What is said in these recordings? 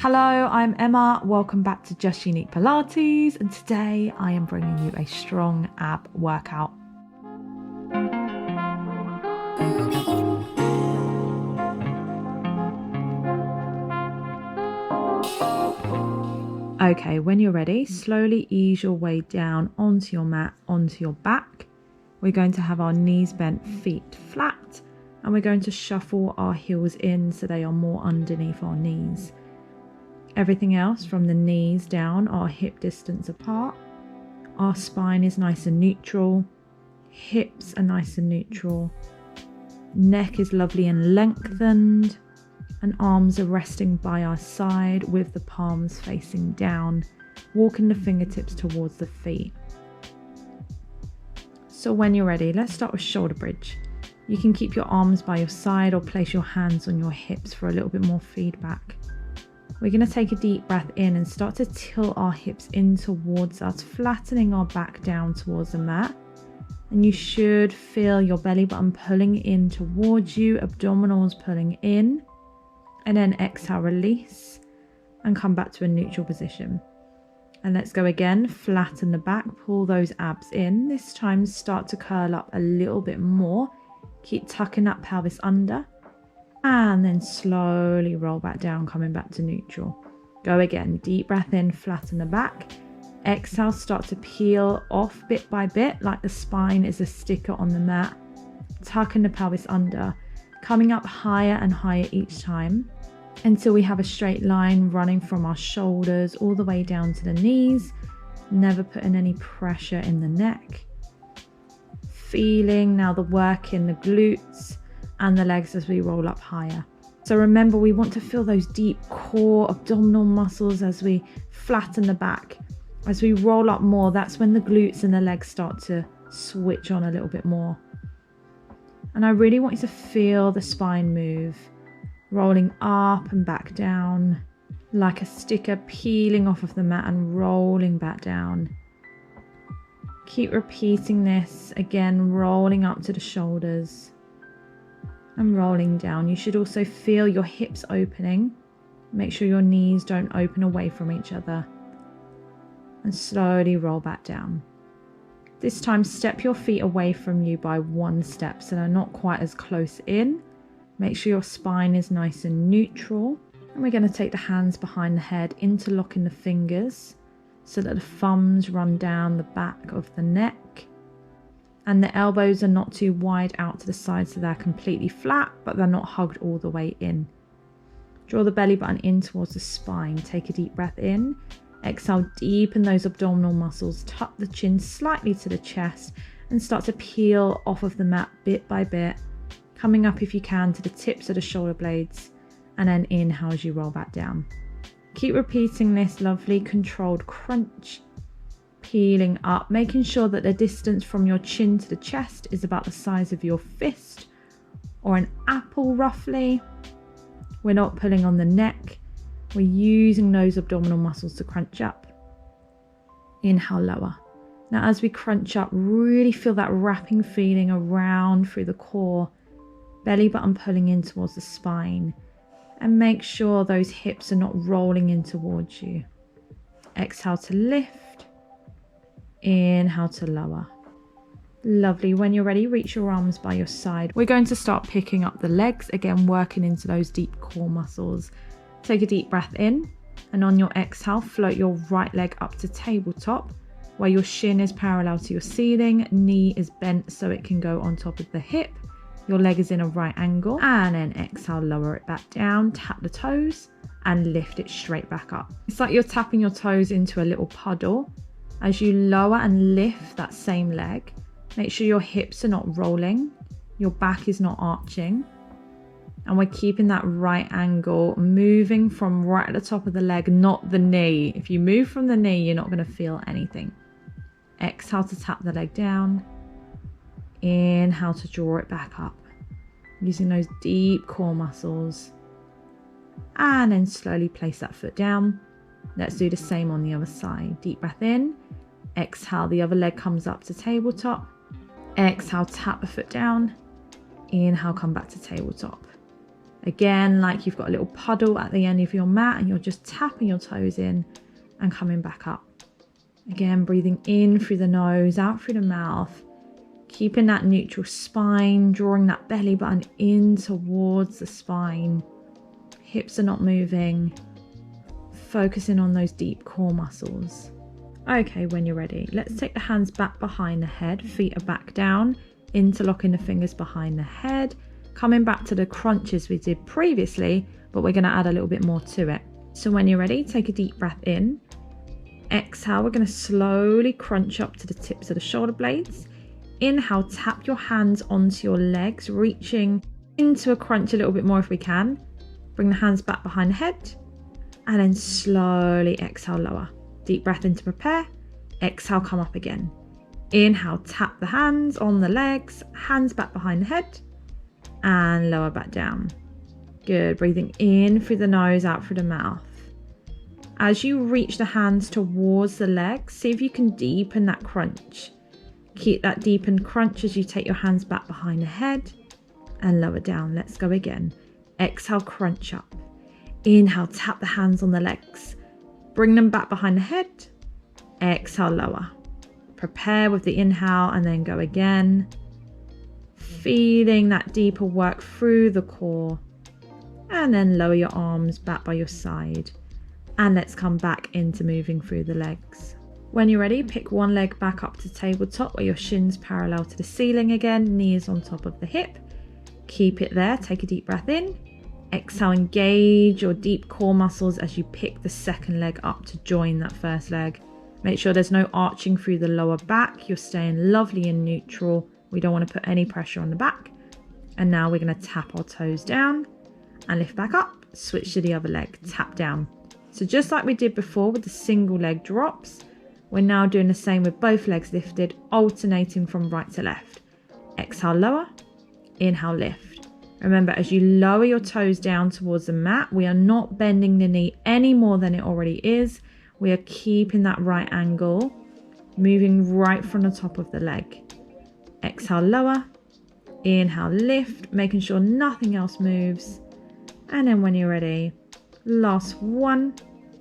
Hello, I'm Emma. Welcome back to Just Unique Pilates, and today I am bringing you a strong ab workout. Okay, when you're ready, slowly ease your way down onto your mat, onto your back. We're going to have our knees bent, feet flat, and we're going to shuffle our heels in so they are more underneath our knees. Everything else from the knees down are hip distance apart. Our spine is nice and neutral. Hips are nice and neutral. Neck is lovely and lengthened. And arms are resting by our side with the palms facing down, walking the fingertips towards the feet. So when you're ready, let's start with shoulder bridge. You can keep your arms by your side or place your hands on your hips for a little bit more feedback. We're going to take a deep breath in and start to tilt our hips in towards us, flattening our back down towards the mat. And you should feel your belly button pulling in towards you, abdominals pulling in. And then exhale, release, and come back to a neutral position. And let's go again, flatten the back, pull those abs in. This time start to curl up a little bit more. Keep tucking that pelvis under. And then slowly roll back down, coming back to neutral. Go again, deep breath in, flatten the back. Exhale, start to peel off bit by bit, like the spine is a sticker on the mat. Tucking the pelvis under, coming up higher and higher each time, until we have a straight line running from our shoulders all the way down to the knees, never putting any pressure in the neck. Feeling now the work in the glutes and the legs as we roll up higher. So remember, we want to feel those deep core abdominal muscles as we flatten the back. As we roll up more, that's when the glutes and the legs start to switch on a little bit more. And I really want you to feel the spine move. Rolling up and back down like a sticker peeling off of the mat and rolling back down. Keep repeating this again, rolling up to the shoulders and rolling down. You should also feel your hips opening. Make sure your knees don't open away from each other. And slowly roll back down. This time step your feet away from you by one step so they're not quite as close in. Make sure your spine is nice and neutral. And we're going to take the hands behind the head, interlocking the fingers so that the thumbs run down the back of the neck. And the elbows are not too wide out to the side so they're completely flat, but they're not hugged all the way in. Draw the belly button in towards the spine. Take a deep breath in. Exhale, deepen those abdominal muscles. Tuck the chin slightly to the chest and start to peel off of the mat bit by bit. Coming up if you can to the tips of the shoulder blades, and then inhale as you roll back down. Keep repeating this lovely controlled crunch, peeling up, making sure that the distance from your chin to the chest is about the size of your fist or an apple roughly. We're not pulling on the neck, we're using those abdominal muscles to crunch up. Inhale, lower. Now as we crunch up, really feel that wrapping feeling around through the core. Belly button pulling in towards the spine, and make sure those hips are not rolling in towards you. Exhale to lift, inhale to lower. Lovely. When you're ready, reach your arms by your side. We're going to start picking up the legs, again working into those deep core muscles. Take a deep breath in, and on your exhale, float your right leg up to tabletop, where your shin is parallel to your ceiling, knee is bent so it can go on top of the hip. Your leg is in a right angle, and then exhale, lower it back down, tap the toes and lift it straight back up. It's like you're tapping your toes into a little puddle. As you lower and lift that same leg, make sure your hips are not rolling, your back is not arching, and we're keeping that right angle, moving from right at the top of the leg, not the knee. If you move from the knee, you're not going to feel anything. Exhale to tap the leg down. Inhale to draw it back up, using those deep core muscles, and then slowly place that foot down. Let's do the same on the other side. Deep breath in, exhale, the other leg comes up to Again, like you've got a little puddle at the end of your mat and you're just tapping your toes in and coming back up. Again, breathing in through the nose, out through the mouth, keeping that neutral spine, drawing that belly button in towards the spine. Hips are not moving. Focusing on those deep core muscles. Okay, when you're ready, let's take the hands back behind the head, feet are back down, interlocking the fingers behind the head, coming back to the crunches we did previously, but we're going to add a little bit more to it. So when you're ready, take a deep breath in. Exhale, we're going to slowly crunch up to the tips of the shoulder blades. Inhale, tap your hands onto your legs, reaching into a crunch a little bit more if we can. Bring the hands back behind the head. And then slowly exhale, lower. Deep breath in to prepare. Exhale, come up again. Inhale, tap the hands on the legs, hands back behind the head, and lower back down. Good. Breathing in through the nose, out through the mouth. As you reach the hands towards the legs, see if you can deepen that crunch. Keep that deepened crunch as you take your hands back behind the head and lower down. Let's go again. Exhale, crunch up. Inhale, tap the hands on the legs. Bring them back behind the head. Exhale, lower. Prepare with the inhale and then go again. Feeling that deeper work through the core. And then lower your arms back by your side. And let's come back into moving through the legs. When you're ready, pick one leg back up to tabletop where your shins parallel to the ceiling again, knees on top of the hip. Keep it there, take a deep breath in. Exhale, engage your deep core muscles as you pick the second leg up to join that first leg. Make sure there's no arching through the lower back. You're staying lovely and neutral. We don't want to put any pressure on the back. And now we're going to tap our toes down and lift back up. Switch to the other leg, tap down. So just like we did before with the single leg drops, we're now doing the same with both legs lifted, alternating from right to left. Exhale, lower. Inhale, lift. Remember, as you lower your toes down towards the mat, we are not bending the knee any more than it already is. We are keeping that right angle, moving right from the top of the leg. Exhale, lower. Inhale, lift, making sure nothing else moves. And then when you're ready, last one.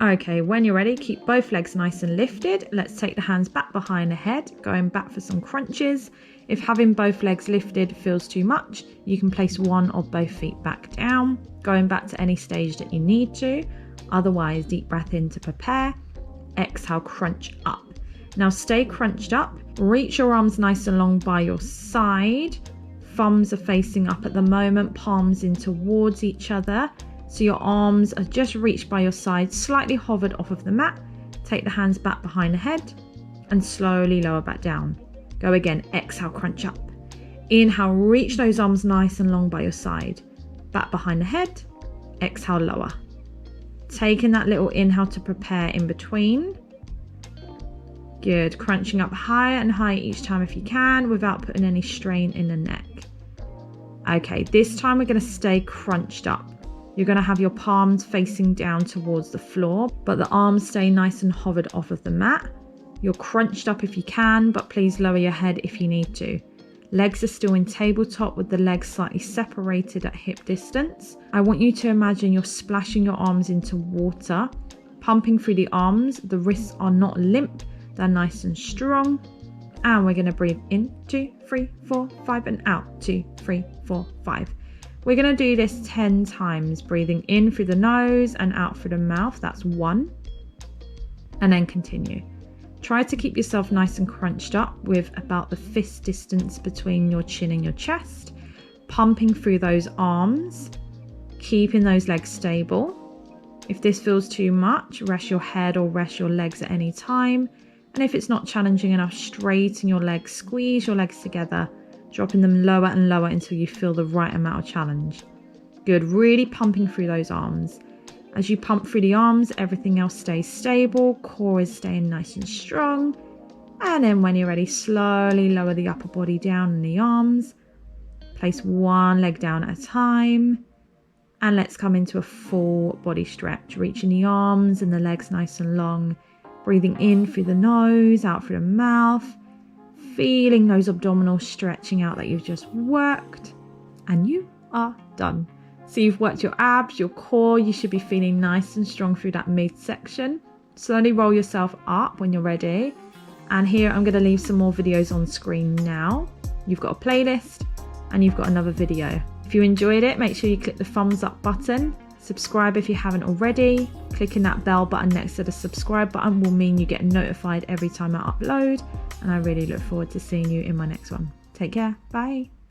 Okay, when you're ready, keep both legs nice and lifted. Let's take the hands back behind the head, going back for some crunches. If having both legs lifted feels too much, you can place one or both feet back down, going back to any stage that you need to. Otherwise, deep breath in to prepare. Exhale, crunch up. Now stay crunched up. Reach your arms nice and long by your side. Thumbs are facing up at the moment, palms in towards each other. So your arms are just reached by your side, slightly hovered off of the mat. Take the hands back behind the head and slowly lower back down. Go again, exhale, crunch up. Inhale, reach those arms nice and long by your side. Back behind the head, exhale, lower. Taking that little inhale to prepare in between. Good, crunching up higher and higher each time if you can without putting any strain in the neck. Okay, this time we're going to stay crunched up. You're going to have your palms facing down towards the floor, but the arms stay nice and hovered off of the mat. You're crunched up if you can, but please lower your head if you need to. Legs are still in tabletop with the legs slightly separated at hip distance. I want you to imagine you're splashing your arms into water, pumping through the arms. The wrists are not limp, they're nice and strong. And we're going to breathe in, 2, 3, 4, 5, and out, 2, 3, 4, 5. We're going to do this 10 times, breathing in through the nose and out through the mouth. That's 1. And then continue. Try to keep yourself nice and crunched up with about the fist distance between your chin and your chest. Pumping through those arms, keeping those legs stable. If this feels too much, rest your head or rest your legs at any time. And if it's not challenging enough, straighten your legs, squeeze your legs together, dropping them lower and lower until you feel the right amount of challenge. Good, really pumping through those arms. As you pump through the arms, everything else stays stable, core is staying nice and strong. And then when you're ready, slowly lower the upper body down and the arms. Place one leg down at a time. And let's come into a full body stretch, reaching the arms and the legs nice and long. Breathing in through the nose, out through the mouth. Feeling those abdominals stretching out that you've just worked. And you are done. So you've worked your abs, your core, you should be feeling nice and strong through that midsection. Slowly roll yourself up when you're ready. And here I'm going to leave some more videos on screen now. You've got a playlist and you've got another video. If you enjoyed it, make sure you click the thumbs up button. Subscribe if you haven't already. Clicking that bell button next to the subscribe button will mean you get notified every time I upload. And I really look forward to seeing you in my next one. Take care. Bye.